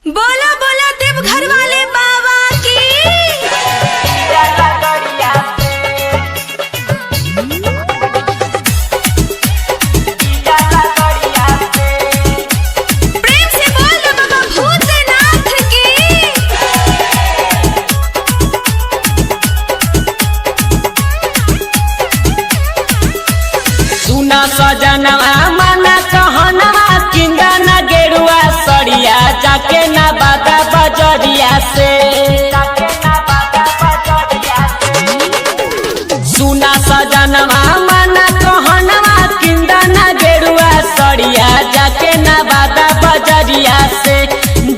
बोला बोला देवघर वाले बाबा की। प्रेम से बोल दो बाबा भूतनाथ की। सुना सजनवा मना कहनवा किंदा न गेरुआ सड़िया जाके न बादा बजरिया से। सुना सजनवा मना कहनवा किंदा न गेरुआ सड़िया जाके न बादा बजरिया से।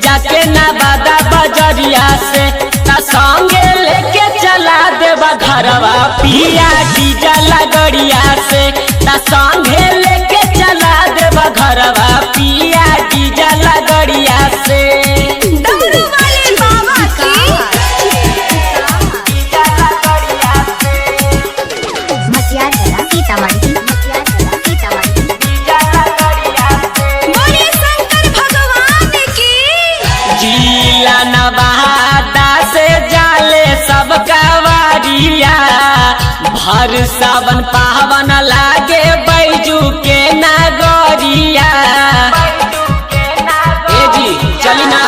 जाके न बादा बजरिया से ता संगे लेके चला देवा घरवा पिया डीजा लगड़िया से। ता संगे लेके चला देवा घरवा पिया डीजा लगड़िया से। डमरू वाले बाबा की। बोले शंकर भगवान की। जिला नवादा से जाले सब कावरिया भर सावन पावन लागे बैजू के नगरिया। ए जी चली ना।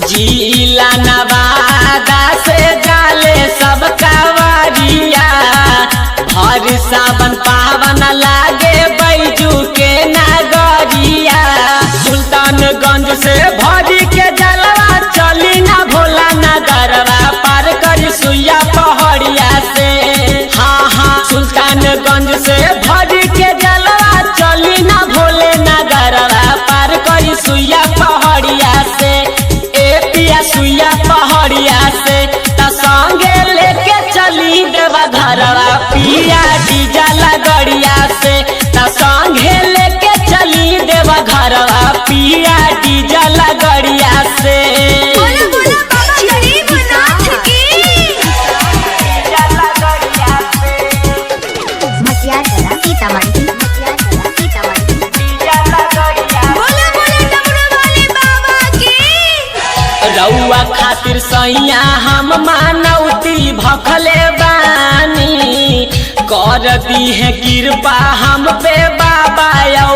जिला नवादा से जाले सब कावरिया भर सावन पावन लागे बैजू के नगरिया। सुल्तानगंज से भरी के जलवा चली ना भोला नगरवा पार करी सुइया पहड़िया से। हाँ हाँ सुल्तानगंज से भरी के जलवा चली ना भोले नगरवा पार करी सुइया पहड़िया से। ए पिया सुइया पहड़िया से ता संगे लेके चली देवा घरवा पिया डीजा लगड़िया से। ता संगे लेके चली देवा घरवा पिया डीजा लगड़िया से। बोला बोला बाबा गरीबनाथ की। बोला बोला डमरू वाले बाबा की। रउआ खातिर सैया हम मानौती भखले बानी कर दी है कृपा हम पे बाबा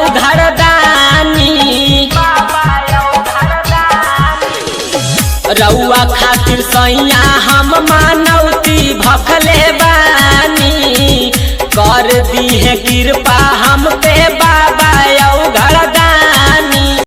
उधर दानी। रउआ खातिर सैया हम मानौती भखले बानी कर दी है कृपा हम पे बाबा